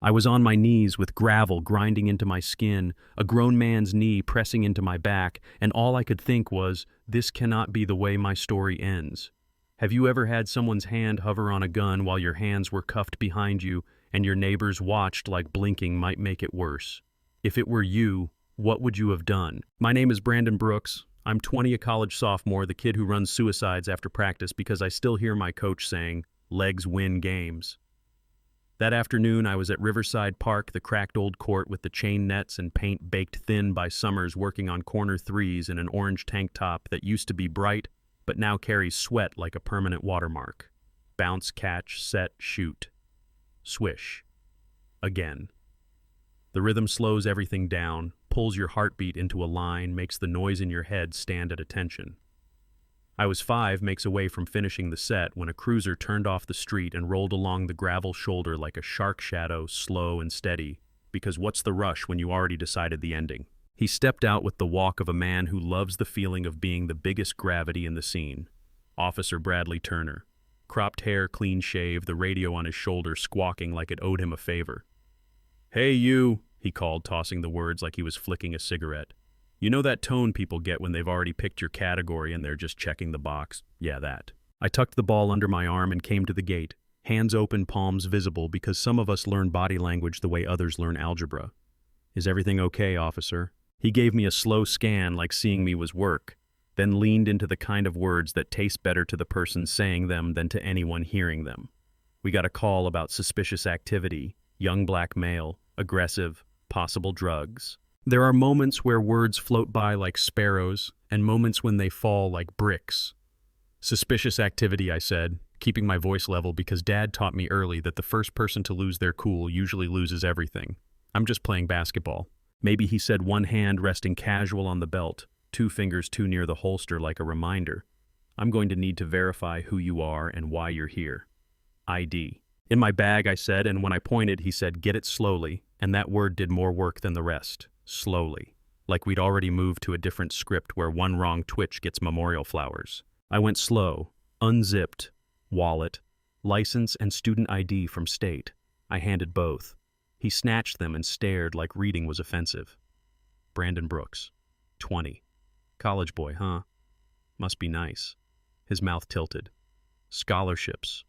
I was on my knees with gravel grinding into my skin, a grown man's knee pressing into my back, and all I could think was, this cannot be the way my story ends. Have you ever had someone's hand hover on a gun while your hands were cuffed behind you and your neighbors watched like blinking might make it worse? If it were you, what would you have done? My name is Brandon Brooks. I'm 20, a college sophomore, the kid who runs suicides after practice because I still hear my coach saying, legs win games. That afternoon, I was at Riverside Park, the cracked old court with the chain nets and paint baked thin by summers, working on corner threes in an orange tank top that used to be bright, but now carries sweat like a permanent watermark. Bounce, catch, set, shoot. Swish. Again. The rhythm slows everything down, pulls your heartbeat into a line, makes the noise in your head stand at attention. I was 5 makes away from finishing the set when a cruiser turned off the street and rolled along the gravel shoulder like a shark shadow, slow and steady, because what's the rush when you already decided the ending? He stepped out with the walk of a man who loves the feeling of being the biggest gravity in the scene. Officer Bradley Turner. Cropped hair, clean shave, the radio on his shoulder squawking like it owed him a favor. "Hey you," he called, tossing the words like he was flicking a cigarette. You know that tone people get when they've already picked your category and they're just checking the box? Yeah, that. I tucked the ball under my arm and came to the gate, hands open, palms visible, because some of us learn body language the way others learn algebra. "Is everything okay, officer?" He gave me a slow scan like seeing me was work, then leaned into the kind of words that taste better to the person saying them than to anyone hearing them. "We got a call about suspicious activity, young black male, aggressive, possible drugs." There are moments where words float by like sparrows, and moments when they fall like bricks. "Suspicious activity," I said, keeping my voice level because Dad taught me early that the first person to lose their cool usually loses everything. I'm just playing basketball. Maybe he said, one hand resting casual on the belt, 2 fingers too near the holster like a reminder. "I'm going to need to verify who you are and why you're here." ID. "In my bag," I said, and when I pointed, he said, "Get it slowly," and that word did more work than the rest. Slowly. Like we'd already moved to a different script where one wrong twitch gets memorial flowers. I went slow, unzipped, wallet, license and student ID from state. I handed both. He snatched them and stared like reading was offensive. Brandon Brooks, 20. College boy, huh? Must be nice. His mouth tilted. Scholarships.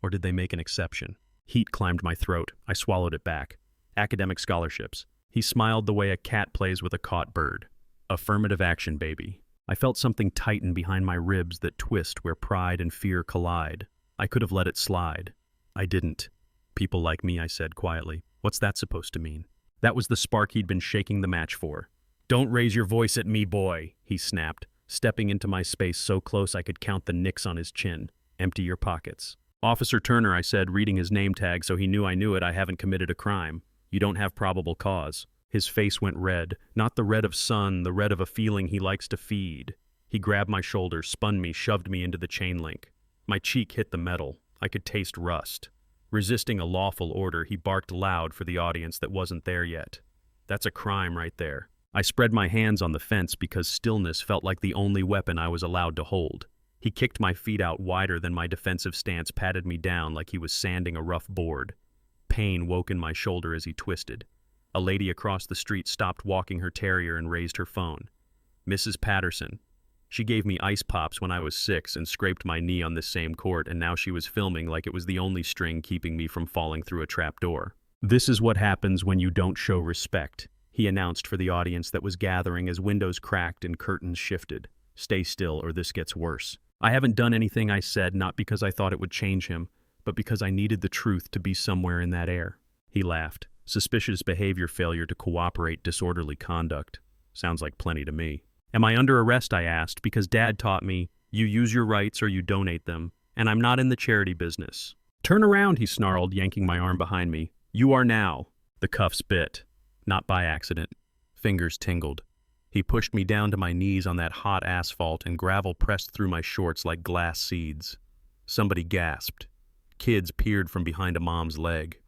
Or did they make an exception? Heat climbed my throat. I swallowed it back. Academic scholarships. He smiled the way a cat plays with a caught bird. Affirmative action, baby. I felt something tighten behind my ribs that twist where pride and fear collide. I could have let it slide. I didn't. "People like me," I said quietly. "What's that supposed to mean?" That was the spark he'd been shaking the match for. "Don't raise your voice at me, boy," he snapped, stepping into my space so close I could count the nicks on his chin. "Empty your pockets." "Officer Turner," I said, reading his name tag so he knew I knew it. "I haven't committed a crime. You don't have probable cause." His face went red, not the red of sun, the red of a feeling he likes to feed. He grabbed my shoulder, spun me, shoved me into the chain link. My cheek hit the metal. I could taste rust. Resisting a lawful order, he barked loud for the audience that wasn't there yet. "That's a crime right there." I spread my hands on the fence because stillness felt like the only weapon I was allowed to hold. He kicked my feet out wider than my defensive stance, patted me down like he was sanding a rough board. Pain woke in my shoulder as he twisted. A lady across the street stopped walking her terrier and raised her phone. "Mrs. Patterson." She gave me ice pops when I was 6 and scraped my knee on this same court, and now she was filming like it was the only string keeping me from falling through a trap door. "This is what happens when you don't show respect," he announced for the audience that was gathering as windows cracked and curtains shifted. "Stay still or this gets worse." "I haven't done anything," I said, not because I thought it would change him, but because I needed the truth to be somewhere in that air. He laughed. "Suspicious behavior, failure to cooperate, disorderly conduct. Sounds like plenty to me." "Am I under arrest?" I asked, because Dad taught me, you use your rights or you donate them, and I'm not in the charity business. "Turn around," he snarled, yanking my arm behind me. "You are now." The cuffs bit. Not by accident. Fingers tingled. He pushed me down to my knees on that hot asphalt, and gravel pressed through my shorts like glass seeds. Somebody gasped. Kids peered from behind a mom's leg.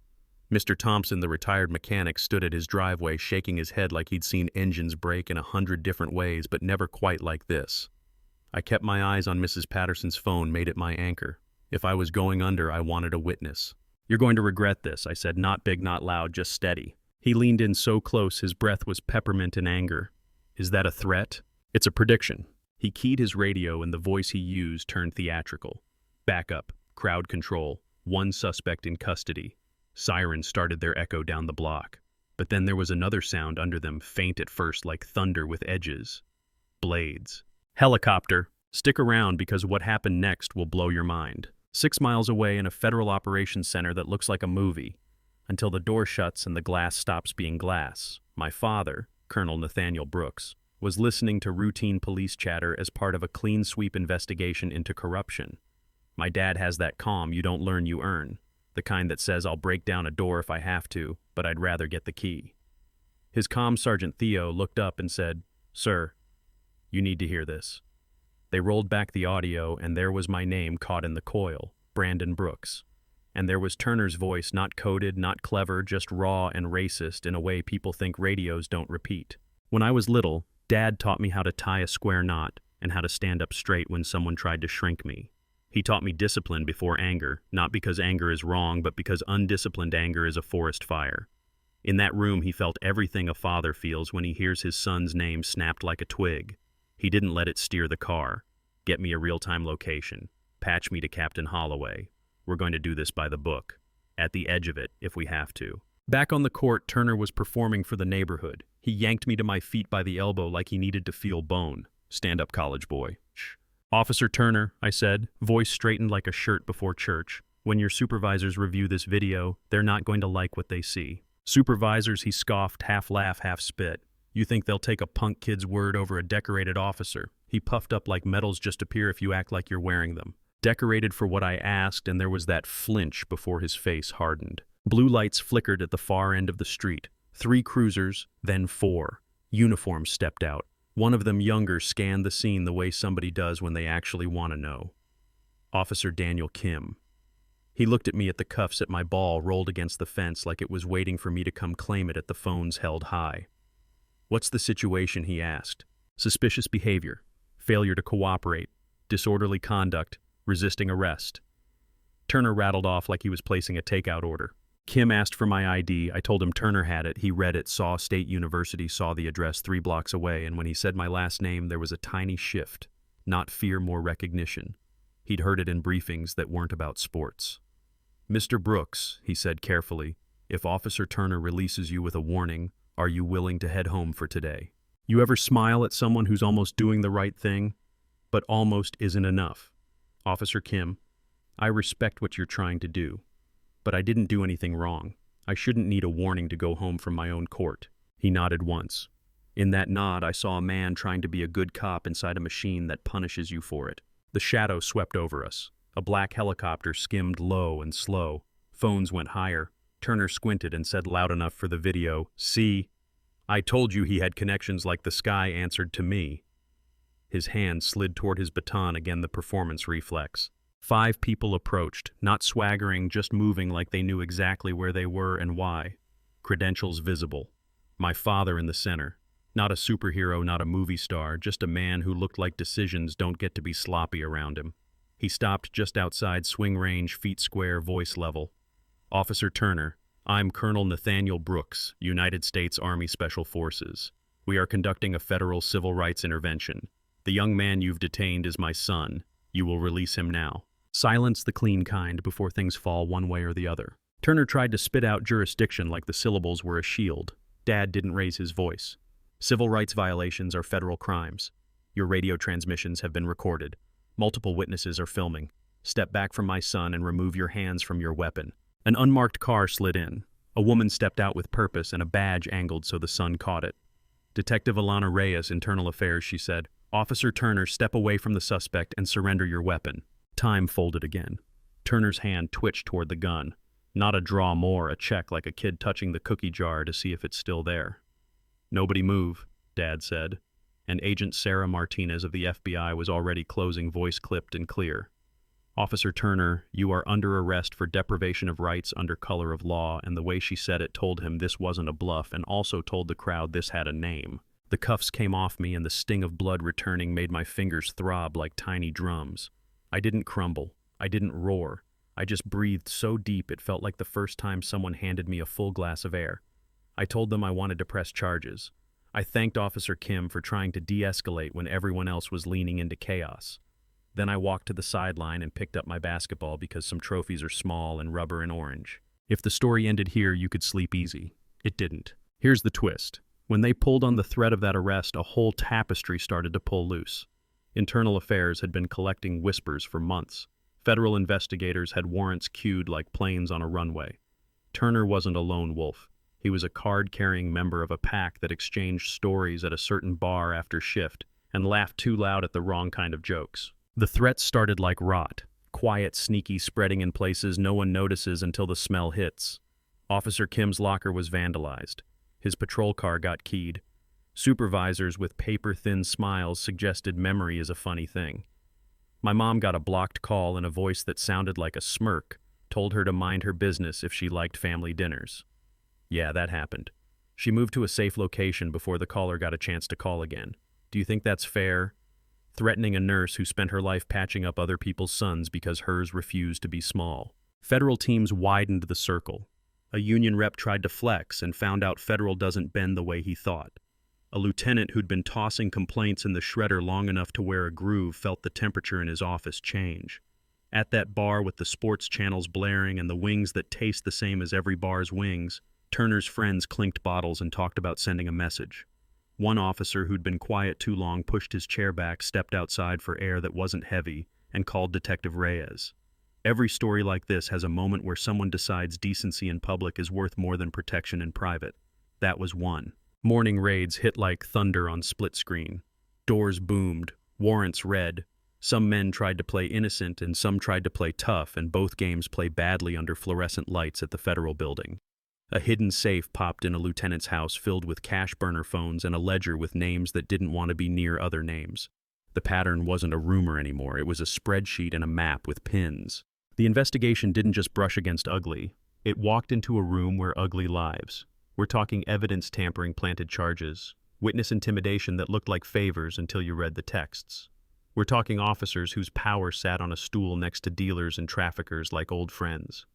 Mr. Thompson, the retired mechanic, stood at his driveway shaking his head like he'd seen engines break in 100 different ways, but never quite like this. I kept my eyes on Mrs. Patterson's phone, made it my anchor. If I was going under, I wanted a witness. "You're going to regret this," I said, not big, not loud, just steady. He leaned in so close his breath was peppermint in anger. "Is that a threat?" "It's a prediction." He keyed his radio and the voice he used turned theatrical. "Backup, crowd control, one suspect in custody." Sirens started their echo down the block. But then there was another sound under them, faint at first like thunder with edges. Blades. "Helicopter. Stick around because what happened next will blow your mind." 6 miles away in a federal operations center that looks like a movie. Until the door shuts and the glass stops being glass. My father, Colonel Nathaniel Brooks, was listening to routine police chatter as part of a clean sweep investigation into corruption. My dad has that calm you don't learn you earn, the kind that says I'll break down a door if I have to, but I'd rather get the key. His calm Sergeant Theo looked up and said, "Sir, you need to hear this." They rolled back the audio and there was my name caught in the coil, Brandon Brooks. And there was Turner's voice, not coded, not clever, just raw and racist in a way people think radios don't repeat. When I was little, Dad taught me how to tie a square knot and how to stand up straight when someone tried to shrink me. He taught me discipline before anger, not because anger is wrong, but because undisciplined anger is a forest fire. In that room, he felt everything a father feels when he hears his son's name snapped like a twig. He didn't let it steer the car. Get me a real-time location. Patch me to Captain Holloway. We're going to do this by the book. At the edge of it, if we have to. Back on the court, Turner was performing for the neighborhood. He yanked me to my feet by the elbow like he needed to feel bone. "Stand up, college boy." "Shh." "Officer Turner," I said, voice straightened like a shirt before church. "When your supervisors review this video, they're not going to like what they see." "Supervisors," he scoffed, half laugh, half spit. "You think they'll take a punk kid's word over a decorated officer?" He puffed up like medals just appear if you act like you're wearing them. Decorated for what I asked, and there was that flinch before his face hardened. Blue lights flickered at the far end of the street. 3 cruisers, then 4. Uniforms stepped out. One of them, younger, scanned the scene the way somebody does when they actually want to know. Officer Daniel Kim. He looked at me at the cuffs at my ball rolled against the fence like it was waiting for me to come claim it at the phones held high. "What's the situation?" he asked. "Suspicious behavior, failure to cooperate, disorderly conduct, resisting arrest." Turner rattled off like he was placing a takeout order. Kim asked for my ID. I told him Turner had it. He read it, saw State University, saw the address 3 blocks away, and when he said my last name, there was a tiny shift. Not fear, more recognition. He'd heard it in briefings that weren't about sports. "Mr. Brooks," he said carefully, "if Officer Turner releases you with a warning, are you willing to head home for today?" You ever smile at someone who's almost doing the right thing, but almost isn't enough? "Officer Kim, I respect what you're trying to do, but I didn't do anything wrong. I shouldn't need a warning to go home from my own court." He nodded once. In that nod, I saw a man trying to be a good cop inside a machine that punishes you for it. The shadow swept over us. A black helicopter skimmed low and slow. Phones went higher. Turner squinted and said loud enough for the video, "See? I told you he had connections like the sky answered to me." His hand slid toward his baton, again the performance reflex. 5 people approached, not swaggering, just moving like they knew exactly where they were and why. Credentials visible. My father in the center. Not a superhero, not a movie star, just a man who looked like decisions don't get to be sloppy around him. He stopped just outside swing range, feet square, voice level. "Officer Turner, I'm Colonel Nathaniel Brooks, United States Army Special Forces. We are conducting a federal civil rights intervention. The young man you've detained is my son. You will release him now." Silence the clean kind before things fall one way or the other. Turner tried to spit out jurisdiction like the syllables were a shield. Dad didn't raise his voice. "Civil rights violations are federal crimes. Your radio transmissions have been recorded. Multiple witnesses are filming. Step back from my son and remove your hands from your weapon." An unmarked car slid in. A woman stepped out with purpose and a badge angled so the sun caught it. "Detective Alana Reyes, Internal Affairs," she said. "Officer Turner, step away from the suspect and surrender your weapon." Time folded again. Turner's hand twitched toward the gun. Not a draw more, a check like a kid touching the cookie jar to see if it's still there. "Nobody move," Dad said. And Agent Sarah Martinez of the FBI was already closing, voice clipped and clear. "Officer Turner, you are under arrest for deprivation of rights under color of law," and the way she said it told him this wasn't a bluff and also told the crowd this had a name. The cuffs came off me and the sting of blood returning made my fingers throb like tiny drums. I didn't crumble. I didn't roar. I just breathed so deep it felt like the first time someone handed me a full glass of air. I told them I wanted to press charges. I thanked Officer Kim for trying to de-escalate when everyone else was leaning into chaos. Then I walked to the sideline and picked up my basketball because some trophies are small and rubber and orange. If the story ended here, you could sleep easy. It didn't. Here's the twist. When they pulled on the thread of that arrest, a whole tapestry started to pull loose. Internal Affairs had been collecting whispers for months. Federal investigators had warrants queued like planes on a runway. Turner wasn't a lone wolf. He was a card-carrying member of a pack that exchanged stories at a certain bar after shift and laughed too loud at the wrong kind of jokes. The threats started like rot, quiet, sneaky, spreading in places no one notices until the smell hits. Officer Kim's locker was vandalized. His patrol car got keyed. Supervisors with paper-thin smiles suggested memory is a funny thing. My mom got a blocked call in a voice that sounded like a smirk, told her to mind her business if she liked family dinners. Yeah, that happened. She moved to a safe location before the caller got a chance to call again. Do you think that's fair? Threatening a nurse who spent her life patching up other people's sons because hers refused to be small. Federal teams widened the circle. A union rep tried to flex and found out Federal doesn't bend the way he thought. A lieutenant who'd been tossing complaints in the shredder long enough to wear a groove felt the temperature in his office change. At that bar with the sports channels blaring and the wings that taste the same as every bar's wings, Turner's friends clinked bottles and talked about sending a message. One officer who'd been quiet too long pushed his chair back, stepped outside for air that wasn't heavy, and called Detective Reyes. Every story like this has a moment where someone decides decency in public is worth more than protection in private. That was one. Morning raids hit like thunder on split screen. Doors boomed, warrants read. Some men tried to play innocent and some tried to play tough, and both games play badly under fluorescent lights at the Federal Building. A hidden safe popped in a lieutenant's house filled with cash burner phones and a ledger with names that didn't want to be near other names. The pattern wasn't a rumor anymore, it was a spreadsheet and a map with pins. The investigation didn't just brush against ugly, it walked into a room where ugly lives. We're talking evidence tampering planted charges, witness intimidation that looked like favors until you read the texts. We're talking officers whose power sat on a stool next to dealers and traffickers like old friends.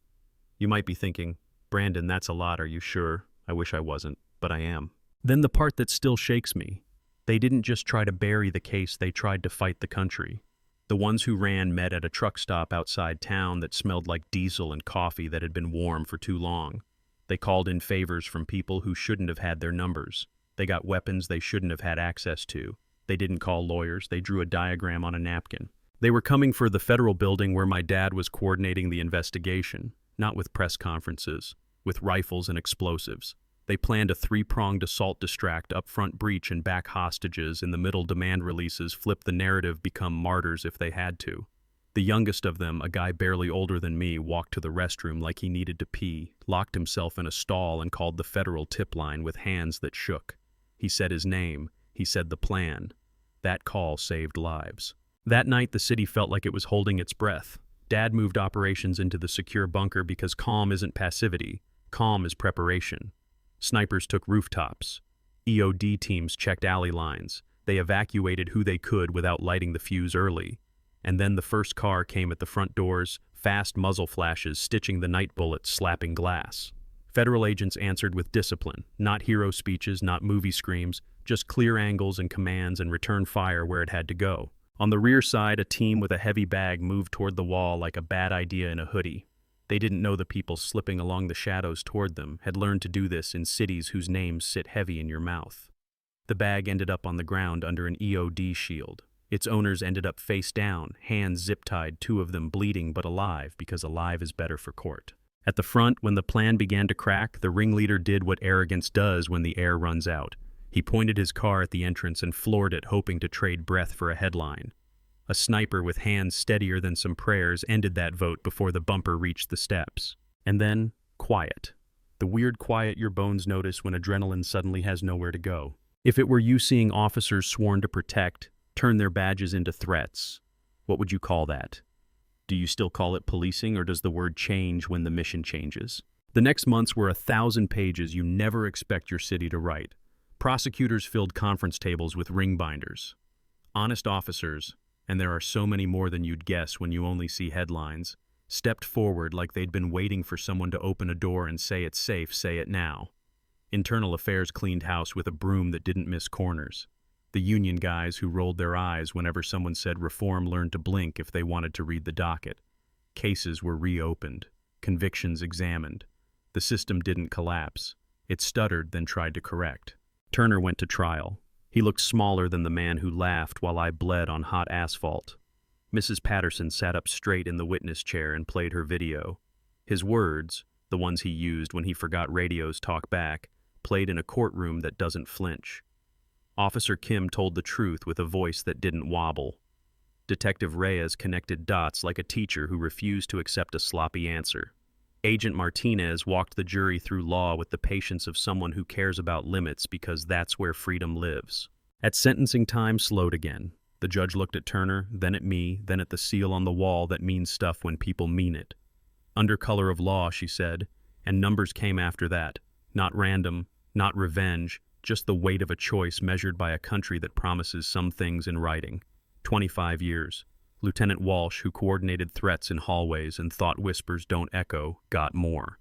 You might be thinking, Brandon, that's a lot, are you sure? I wish I wasn't, but I am. Then the part that still shakes me. They didn't just try to bury the case, they tried to fight the country. The ones who ran met at a truck stop outside town that smelled like diesel and coffee that had been warm for too long. They called in favors from people who shouldn't have had their numbers. They got weapons they shouldn't have had access to. They didn't call lawyers, they drew a diagram on a napkin. They were coming for the Federal Building where my dad was coordinating the investigation, not with press conferences, with rifles and explosives. They planned a three-pronged assault distract, upfront breach and back hostages, in the middle demand releases, flip the narrative, become martyrs if they had to. The youngest of them, a guy barely older than me, walked to the restroom like he needed to pee, locked himself in a stall and called the Federal tip line with hands that shook. He said his name, he said the plan. That call saved lives. That night the city felt like it was holding its breath. Dad moved operations into the secure bunker because calm isn't passivity, calm is preparation. Snipers took rooftops. EOD teams checked alley lines. They evacuated who they could without lighting the fuse early. And then the first car came at the front doors, fast muzzle flashes stitching the night bullets, slapping glass. Federal agents answered with discipline, not hero speeches, not movie screams, just clear angles and commands and return fire where it had to go. On the rear side, a team with a heavy bag moved toward the wall like a bad idea in a hoodie. They didn't know the people slipping along the shadows toward them had learned to do this in cities whose names sit heavy in your mouth. The bag ended up on the ground under an EOD shield. Its owners ended up face down, hands zip-tied, two of them bleeding but alive because alive is better for court. At the front, when the plan began to crack, the ringleader did what arrogance does when the air runs out. He pointed his car at the entrance and floored it, hoping to trade breath for a headline. A sniper with hands steadier than some prayers ended that vote before the bumper reached the steps. And then, quiet. The weird quiet your bones notice when adrenaline suddenly has nowhere to go. If it were you seeing officers sworn to protect, turn their badges into threats, what would you call that? Do you still call it policing, or does the word change when the mission changes? The next months were 1,000 pages you never expect your city to write. Prosecutors filled conference tables with ring binders. Honest officers, and there are so many more than you'd guess when you only see headlines, stepped forward like they'd been waiting for someone to open a door and say it's safe, say it now. Internal Affairs cleaned house with a broom that didn't miss corners. The union guys who rolled their eyes whenever someone said reform learned to blink if they wanted to read the docket. Cases were reopened, convictions examined. The system didn't collapse. It stuttered, then tried to correct. Turner went to trial. He looked smaller than the man who laughed while I bled on hot asphalt. Mrs. Patterson sat up straight in the witness chair and played her video. His words, the ones he used when he forgot radios talk back, played in a courtroom that doesn't flinch. Officer Kim told the truth with a voice that didn't wobble. Detective Reyes connected dots like a teacher who refused to accept a sloppy answer. Agent Martinez walked the jury through law with the patience of someone who cares about limits because that's where freedom lives. At sentencing time slowed again. The judge looked at Turner, then at me, then at the seal on the wall that means stuff when people mean it. Under color of law, she said, and numbers came after that. Not random, not revenge, just the weight of a choice measured by a country that promises some things in writing. 25 years. Lieutenant Walsh, who coordinated threats in hallways and thought whispers don't echo, got more.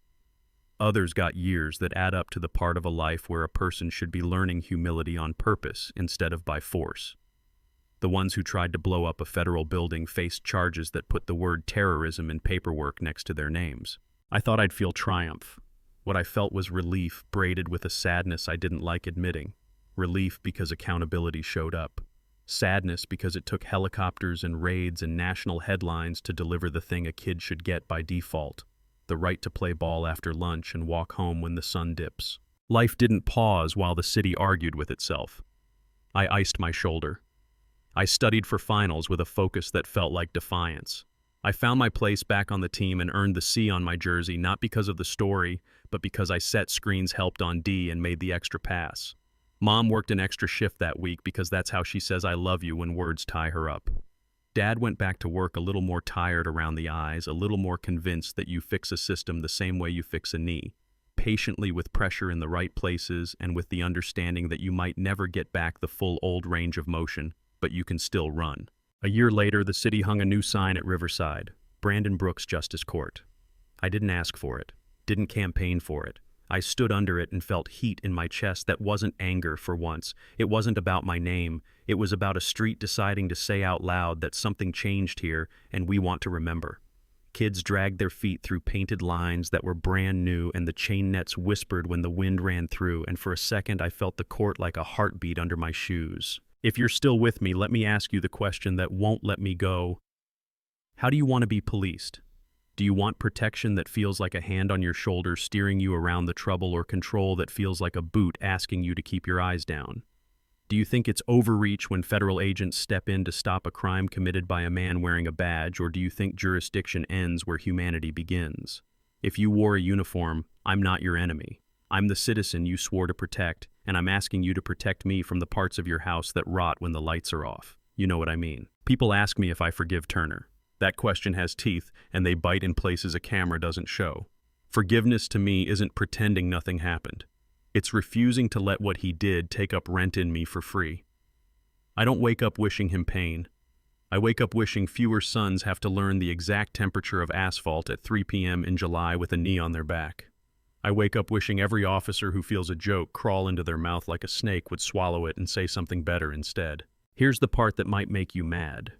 Others got years that add up to the part of a life where a person should be learning humility on purpose instead of by force. The ones who tried to blow up a federal building faced charges that put the word terrorism in paperwork next to their names. I thought I'd feel triumph. What I felt was relief braided with a sadness I didn't like admitting. Relief because accountability showed up. Sadness because it took helicopters and raids and national headlines to deliver the thing a kid should get by default. The right to play ball after lunch and walk home when the sun dips. Life didn't pause while the city argued with itself. I iced my shoulder. I studied for finals with a focus that felt like defiance. I found my place back on the team and earned the C on my jersey not because of the story, but because I set screens, helped on D, and made the extra pass. Mom worked an extra shift that week because that's how she says I love you when words tie her up. Dad went back to work a little more tired around the eyes, a little more convinced that you fix a system the same way you fix a knee, patiently with pressure in the right places and with the understanding that you might never get back the full old range of motion, but you can still run. A year later, the city hung a new sign at Riverside, Brandon Brooks Justice Court. I didn't ask for it, didn't campaign for it. I stood under it and felt heat in my chest that wasn't anger for once. It wasn't about my name. It was about a street deciding to say out loud that something changed here and we want to remember. Kids dragged their feet through painted lines that were brand new and the chain nets whispered when the wind ran through, and for a second I felt the court like a heartbeat under my shoes. If you're still with me, let me ask you the question that won't let me go. How do you want to be policed? Do you want protection that feels like a hand on your shoulder steering you around the trouble, or control that feels like a boot asking you to keep your eyes down? Do you think it's overreach when federal agents step in to stop a crime committed by a man wearing a badge, or do you think jurisdiction ends where humanity begins? If you wore a uniform, I'm not your enemy. I'm the citizen you swore to protect, and I'm asking you to protect me from the parts of your house that rot when the lights are off. You know what I mean. People ask me if I forgive Turner. That question has teeth, and they bite in places a camera doesn't show. Forgiveness to me isn't pretending nothing happened. It's refusing to let what he did take up rent in me for free. I don't wake up wishing him pain. I wake up wishing fewer sons have to learn the exact temperature of asphalt at 3 p.m. in July with a knee on their back. I wake up wishing every officer who feels a joke crawl into their mouth like a snake would swallow it and say something better instead. Here's the part that might make you mad.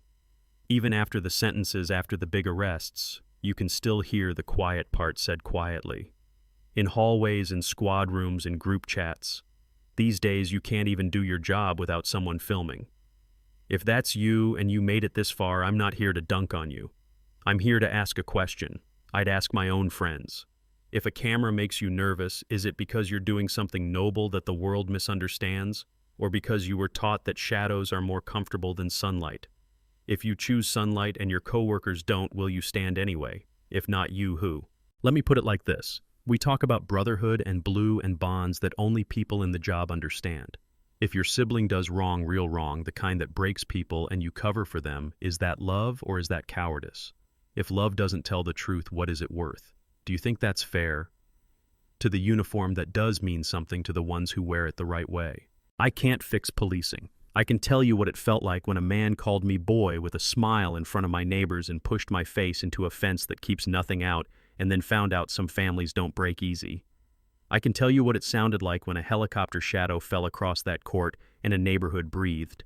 Even after the sentences, after the big arrests, you can still hear the quiet part said quietly. In hallways, in squad rooms, in group chats. These days, you can't even do your job without someone filming. If that's you and you made it this far, I'm not here to dunk on you. I'm here to ask a question. I'd ask my own friends. If a camera makes you nervous, is it because you're doing something noble that the world misunderstands, or because you were taught that shadows are more comfortable than sunlight? If you choose sunlight and your coworkers don't, will you stand anyway? If not you, who? Let me put it like this. We talk about brotherhood and blue and bonds that only people in the job understand. If your sibling does wrong, real wrong, the kind that breaks people and you cover for them, is that love or is that cowardice? If love doesn't tell the truth, what is it worth? Do you think that's fair? To the uniform that does mean something to the ones who wear it the right way. I can't fix policing. I can tell you what it felt like when a man called me boy with a smile in front of my neighbors and pushed my face into a fence that keeps nothing out and then found out some families don't break easy. I can tell you what it sounded like when a helicopter shadow fell across that court and a neighborhood breathed.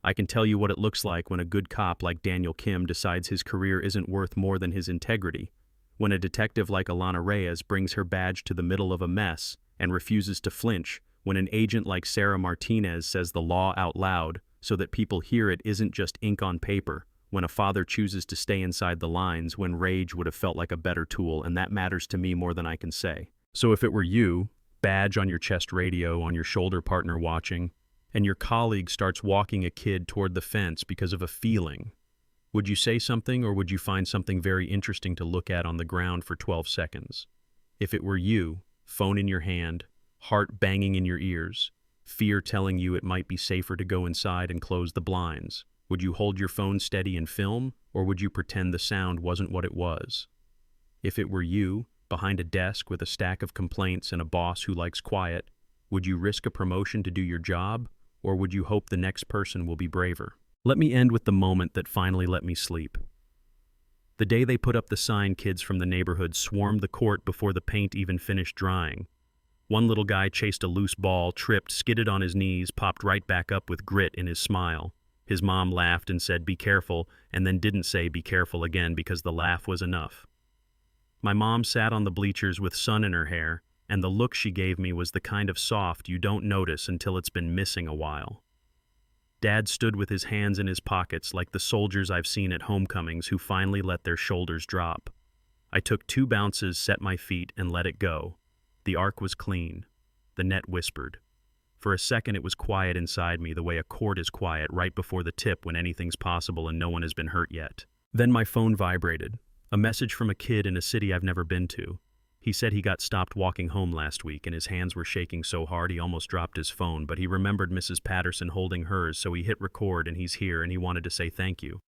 I can tell you what it looks like when a good cop like Daniel Kim decides his career isn't worth more than his integrity. When a detective like Alana Reyes brings her badge to the middle of a mess and refuses to flinch. When an agent like Sarah Martinez says the law out loud so that people hear it isn't just ink on paper. When a father chooses to stay inside the lines when rage would have felt like a better tool, and that matters to me more than I can say. So if it were you, badge on your chest, radio on your shoulder, partner watching, and your colleague starts walking a kid toward the fence because of a feeling, would you say something, or would you find something very interesting to look at on the ground for 12 seconds? If it were you, phone in your hand, heart banging in your ears, fear telling you it might be safer to go inside and close the blinds, would you hold your phone steady and film, or would you pretend the sound wasn't what it was? If it were you, behind a desk with a stack of complaints and a boss who likes quiet, would you risk a promotion to do your job, or would you hope the next person will be braver? Let me end with the moment that finally let me sleep. The day they put up the sign, kids from the neighborhood swarmed the court before the paint even finished drying. One little guy chased a loose ball, tripped, skidded on his knees, popped right back up with grit in his smile. His mom laughed and said, "Be careful," and then didn't say "be careful" again because the laugh was enough. My mom sat on the bleachers with sun in her hair, and the look she gave me was the kind of soft you don't notice until it's been missing a while. Dad stood with his hands in his pockets like the soldiers I've seen at homecomings who finally let their shoulders drop. I took 2 bounces, set my feet, and let it go. The arc was clean. The net whispered. For a second it was quiet inside me, the way a court is quiet right before the tip when anything's possible and no one has been hurt yet. Then my phone vibrated. A message from a kid in a city I've never been to. He said he got stopped walking home last week and his hands were shaking so hard he almost dropped his phone, but he remembered Mrs. Patterson holding hers, so he hit record and he's here and he wanted to say thank you.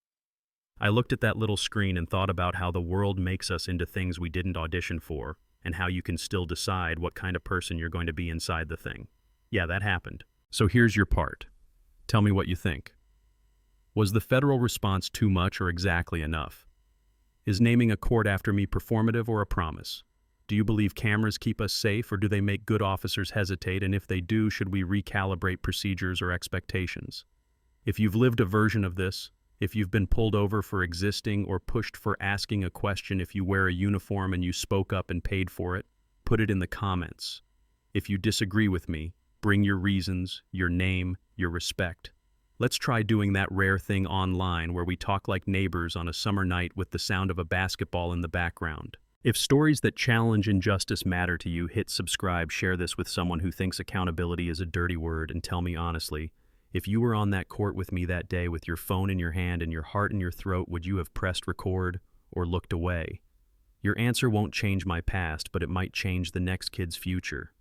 I looked at that little screen and thought about how the world makes us into things we didn't audition for, and how you can still decide what kind of person you're going to be inside the thing. Yeah, that happened. So here's your part. Tell me what you think. Was the federal response too much or exactly enough? Is naming a court after me performative or a promise? Do you believe cameras keep us safe, or do they make good officers hesitate, and if they do, should we recalibrate procedures or expectations? If you've lived a version of this, if you've been pulled over for existing or pushed for asking a question, if you wear a uniform and you spoke up and paid for it, put it in the comments. If you disagree with me, bring your reasons, your name, your respect. Let's try doing that rare thing online where we talk like neighbors on a summer night with the sound of a basketball in the background. If stories that challenge injustice matter to you, hit subscribe, share this with someone who thinks accountability is a dirty word, and tell me honestly, if you were on that court with me that day with your phone in your hand and your heart in your throat, would you have pressed record or looked away? Your answer won't change my past, but it might change the next kid's future.